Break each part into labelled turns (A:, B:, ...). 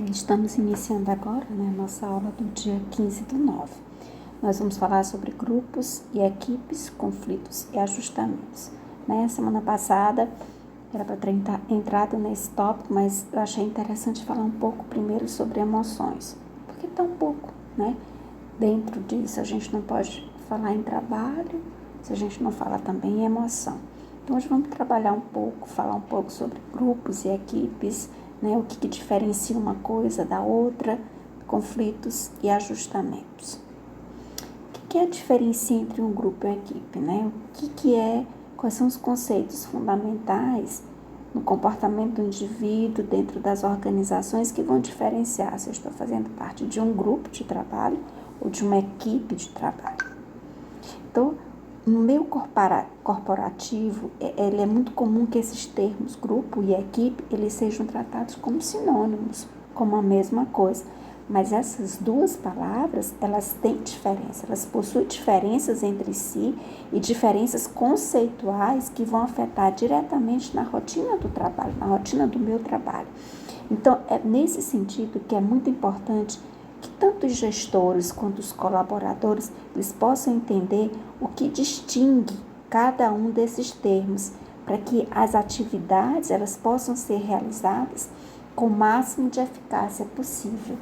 A: Estamos iniciando agora, nossa aula do dia 15/9. Nós vamos falar sobre grupos e equipes, conflitos e ajustamentos. Semana passada era para ter entrado nesse tópico, mas eu achei interessante falar um pouco primeiro sobre emoções, porque está um pouco, dentro disso a gente não pode falar em trabalho se a gente não fala também em emoção. Então hoje vamos trabalhar um pouco, falar um pouco sobre grupos e equipes, o que diferencia uma coisa da outra, conflitos e ajustamentos. O que é a diferença entre um grupo e uma equipe? Quais são os conceitos fundamentais no comportamento do indivíduo dentro das organizações que vão diferenciar se eu estou fazendo parte de um grupo de trabalho ou de uma equipe de trabalho. Então, no meio corporativo, ele é muito comum que esses termos, grupo e equipe, eles sejam tratados como sinônimos, como a mesma coisa. Mas essas duas palavras, elas têm diferença, elas possuem diferenças entre si e diferenças conceituais que vão afetar diretamente na rotina do trabalho, na rotina do meu trabalho. Então, é nesse sentido que é muito importante que tanto os gestores quanto os colaboradores eles possam entender o que distingue cada um desses termos, para que as atividades elas possam ser realizadas com o máximo de eficácia possível.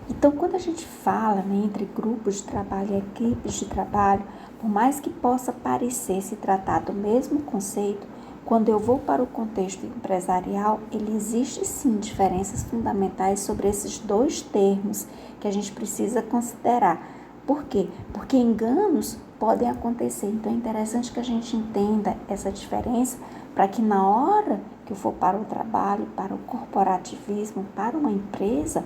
A: Então, quando a gente fala entre grupos de trabalho e equipes de trabalho, por mais que possa parecer se tratar do mesmo conceito, quando eu vou para o contexto empresarial, ele existe sim diferenças fundamentais sobre esses dois termos que a gente precisa considerar. Por quê? Porque enganos podem acontecer. Então é interessante que a gente entenda essa diferença para que na hora que eu for para o trabalho, para o corporativismo, para uma empresa,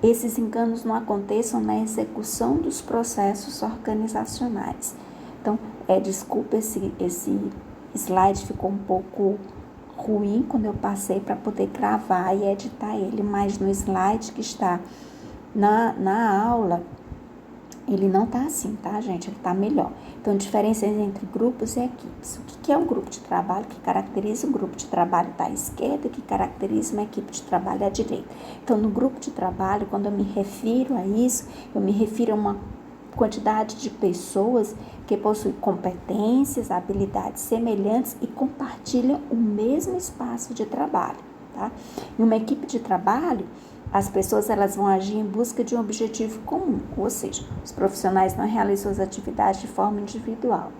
A: esses enganos não aconteçam na execução dos processos organizacionais. Então, desculpa esse slide ficou um pouco ruim quando eu passei para poder gravar e editar ele, mas no slide que está na aula, ele não está assim, tá, gente? Ele está melhor. Então, diferenças entre grupos e equipes. O que é um grupo de trabalho? Que caracteriza um grupo de trabalho da esquerda e que caracteriza uma equipe de trabalho da direita. Então, no grupo de trabalho, quando eu me refiro a isso, eu me refiro a uma quantidade de pessoas que possuem competências, habilidades semelhantes e compartilham o mesmo espaço de trabalho, tá? Em uma equipe de trabalho, as pessoas elas vão agir em busca de um objetivo comum, ou seja, os profissionais não realizam as atividades de forma individual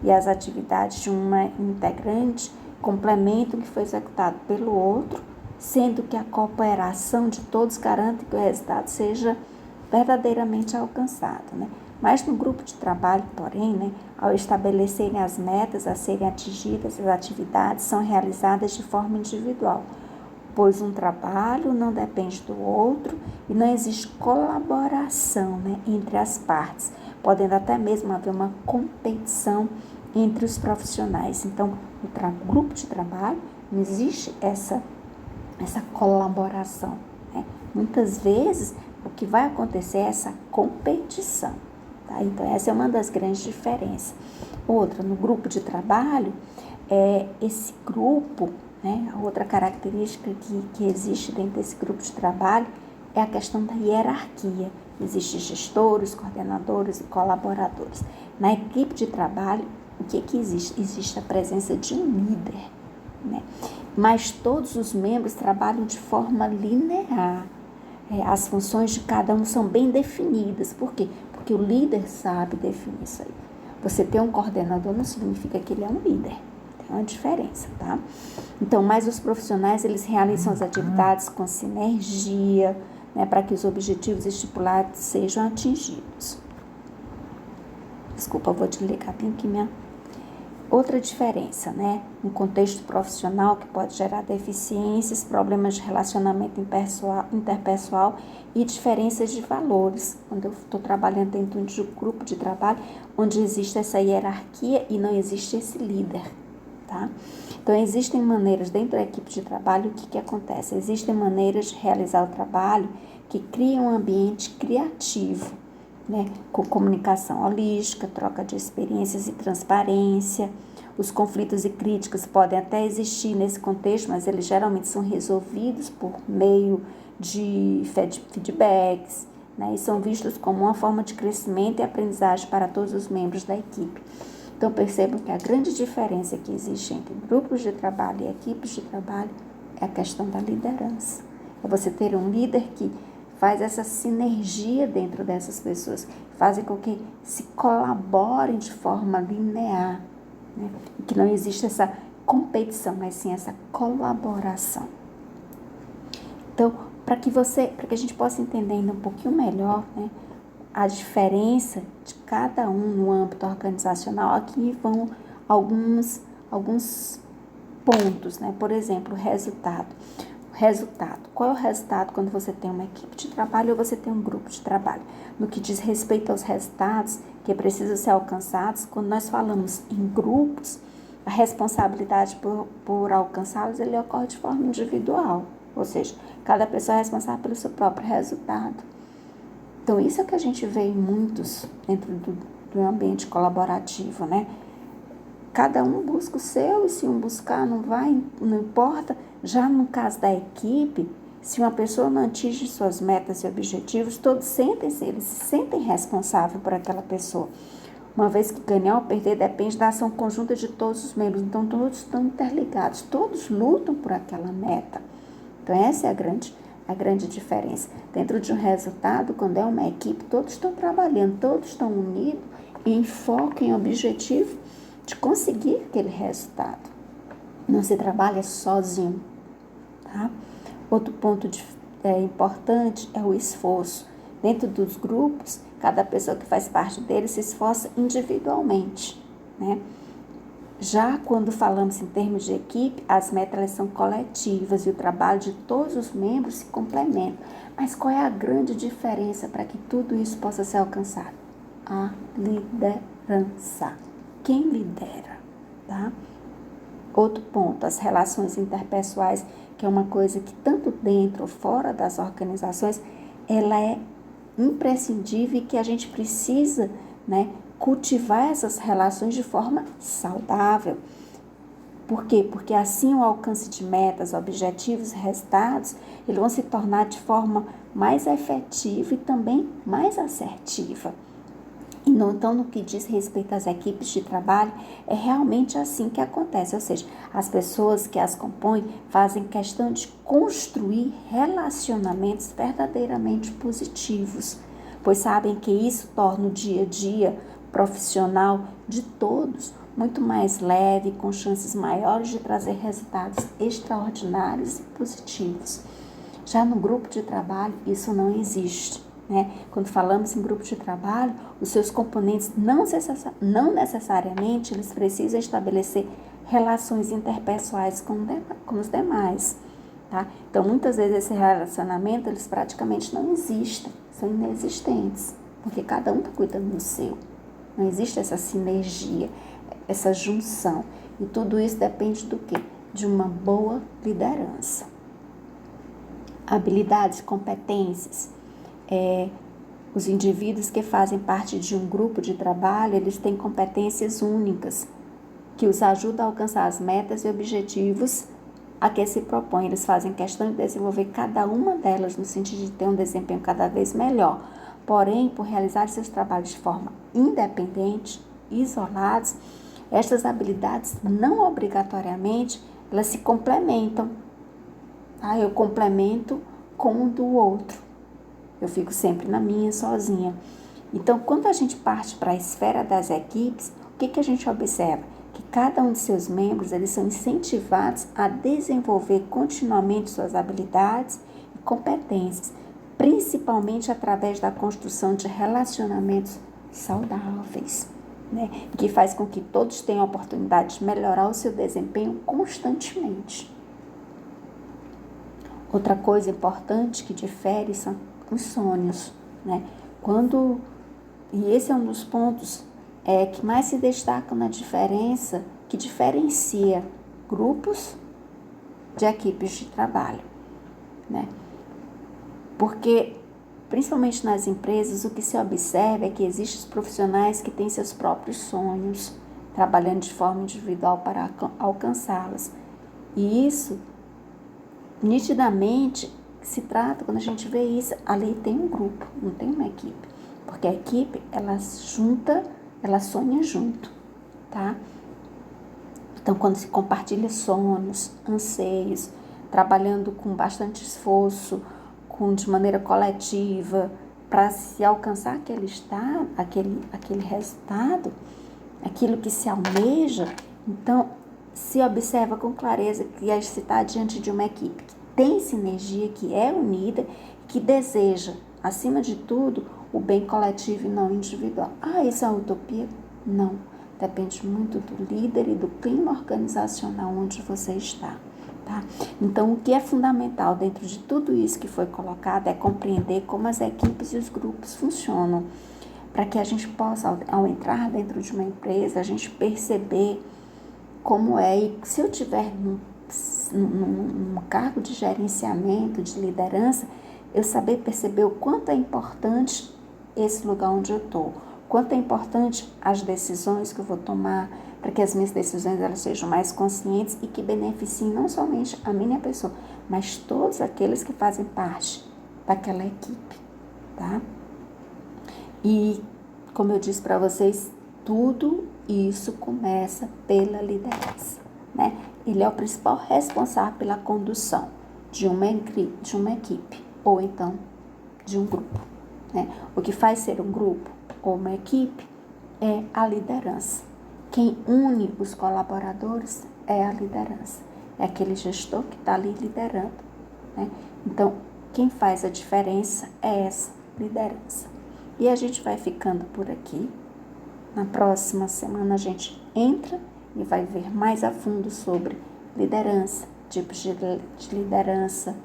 A: e as atividades de uma integrante complementam o que foi executado pelo outro, sendo que a cooperação de todos garante que o resultado seja verdadeiramente alcançado, Mas no grupo de trabalho, porém, ao estabelecerem as metas a serem atingidas, as atividades são realizadas de forma individual, pois um trabalho não depende do outro e não existe colaboração entre as partes, podendo até mesmo haver uma competição entre os profissionais. Então, no grupo de trabalho não existe essa colaboração. Muitas vezes, o que vai acontecer é essa competição. Tá? Então, essa é uma das grandes diferenças. Outra, no grupo de trabalho, esse grupo, a outra característica que existe dentro desse grupo de trabalho é a questão da hierarquia. Existem gestores, coordenadores e colaboradores. Na equipe de trabalho, o que existe? Existe a presença de um líder, Mas todos os membros trabalham de forma linear. As funções de cada um são bem definidas. Por quê? Porque o líder sabe definir isso aí. Você ter um coordenador não significa que ele é um líder. Tem uma diferença, tá? Então, mas os profissionais, eles realizam as atividades com sinergia, para que os objetivos estipulados sejam atingidos. Desculpa, eu vou desligar bem aqui minha... Outra diferença, um contexto profissional que pode gerar deficiências, problemas de relacionamento interpessoal e diferenças de valores. Quando eu estou trabalhando dentro de um grupo de trabalho, onde existe essa hierarquia e não existe esse líder, tá? Então, existem maneiras dentro da equipe de trabalho, o que acontece? Existem maneiras de realizar o trabalho que criam um ambiente criativo, com comunicação holística, troca de experiências e transparência, Os conflitos e críticas podem até existir nesse contexto, mas eles geralmente são resolvidos por meio de feedbacks, né, e são vistos como uma forma de crescimento e aprendizagem para todos os membros da equipe. Então, percebam que a grande diferença que existe entre grupos de trabalho e equipes de trabalho é a questão da liderança. É você ter um líder que faz essa sinergia dentro dessas pessoas, fazem com que se colaborem de forma linear, né? E que não existe essa competição, mas sim essa colaboração. Então, para que a gente possa entender ainda um pouquinho melhor, né, a diferença de cada um no âmbito organizacional, aqui vão alguns pontos, né? Por exemplo, o resultado. Qual é o resultado quando você tem uma equipe de trabalho ou você tem um grupo de trabalho? No que diz respeito aos resultados que precisam ser alcançados, quando nós falamos em grupos, a responsabilidade por alcançá-los, ele ocorre de forma individual, ou seja, cada pessoa é responsável pelo seu próprio resultado. Então, isso é o que a gente vê em muitos dentro do ambiente colaborativo, né? Cada um busca o seu e se um buscar não importa. Já no caso da equipe, se uma pessoa não atinge suas metas e objetivos, todos eles se sentem responsáveis por aquela pessoa. Uma vez que ganhar ou perder depende da ação conjunta de todos os membros. Então, todos estão interligados, todos lutam por aquela meta. Então, essa é a grande diferença. Dentro de um resultado, quando é uma equipe, todos estão trabalhando, todos estão unidos em foco, em objetivo de conseguir aquele resultado. Não se trabalha sozinho, tá? Outro ponto importante é o esforço. Dentro dos grupos, cada pessoa que faz parte dele se esforça individualmente, né? Já quando falamos em termos de equipe, as metas são coletivas e o trabalho de todos os membros se complementa. Mas qual é a grande diferença para que tudo isso possa ser alcançado? A liderança. Quem lidera, tá? Outro ponto, as relações interpessoais, que é uma coisa que tanto dentro ou fora das organizações, ela é imprescindível e que a gente precisa, né, cultivar essas relações de forma saudável. Por quê? Porque assim o alcance de metas, objetivos e resultados, eles vão se tornar de forma mais efetiva e também mais assertiva. Então, no que diz respeito às equipes de trabalho, é realmente assim que acontece, ou seja, as pessoas que as compõem fazem questão de construir relacionamentos verdadeiramente positivos, pois sabem que isso torna o dia a dia profissional de todos muito mais leve, com chances maiores de trazer resultados extraordinários e positivos. Já no grupo de trabalho, isso não existe, né? Quando falamos em grupo de trabalho, os seus componentes não necessariamente eles precisam estabelecer relações interpessoais com os demais, tá? Então, muitas vezes esse relacionamento, eles praticamente não existem, são inexistentes, porque cada um está cuidando do seu. Não existe essa sinergia, essa junção. E tudo isso depende do quê? De uma boa liderança. Habilidades, competências. Os indivíduos que fazem parte de um grupo de trabalho, eles têm competências únicas, que os ajudam a alcançar as metas e objetivos a que se propõem. Eles fazem questão de desenvolver cada uma delas no sentido de ter um desempenho cada vez melhor. Porém, por realizar seus trabalhos de forma independente, isolados, estas habilidades não obrigatoriamente, elas se complementam. Tá? Eu complemento com um do outro. Eu fico sempre na minha, sozinha. Então, quando a gente parte para a esfera das equipes, o que a gente observa? Que cada um de seus membros, eles são incentivados a desenvolver continuamente suas habilidades e competências, principalmente através da construção de relacionamentos saudáveis, né? Que faz com que todos tenham a oportunidade de melhorar o seu desempenho constantemente. Outra coisa importante que difere são os sonhos, né? E esse é um dos pontos que mais se destacam na diferença, que diferencia grupos de equipes de trabalho, né? Porque, principalmente nas empresas, o que se observa é que existem os profissionais que têm seus próprios sonhos, trabalhando de forma individual para alcançá-las. E isso, nitidamente, se trata, quando a gente vê isso, ali tem um grupo, não tem uma equipe. Porque a equipe, ela sonha junto, tá? Então, quando se compartilha sonhos, anseios, trabalhando com bastante esforço, de maneira coletiva, para se alcançar aquele resultado, aquilo que se almeja, então se observa com clareza que se está diante de uma equipe que tem sinergia, que é unida, que deseja, acima de tudo, o bem coletivo e não individual. Isso é uma utopia? Não. Depende muito do líder e do clima organizacional onde você está. Tá? Então, o que é fundamental dentro de tudo isso que foi colocado é compreender como as equipes e os grupos funcionam, para que a gente possa, ao entrar dentro de uma empresa, a gente perceber como é. E se eu tiver num cargo de gerenciamento, de liderança, eu saber perceber o quanto é importante esse lugar onde eu estou, quanto é importante as decisões que eu vou tomar, para que as minhas decisões elas sejam mais conscientes e que beneficiem não somente a minha pessoa, mas todos aqueles que fazem parte daquela equipe, tá? E, como eu disse para vocês, tudo isso começa pela liderança, né? Ele é o principal responsável pela condução de uma equipe, ou então de um grupo, né? O que faz ser um grupo ou uma equipe é a liderança. Quem une os colaboradores é a liderança. É aquele gestor que está ali liderando, né? Então, quem faz a diferença é essa liderança. E a gente vai ficando por aqui. Na próxima semana a gente entra e vai ver mais a fundo sobre liderança, tipos de liderança,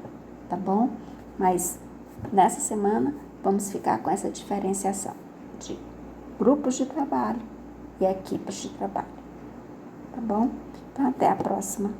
A: tá bom? Mas nessa semana vamos ficar com essa diferenciação de grupos de trabalho e equipes de trabalho, tá bom? Então até a próxima.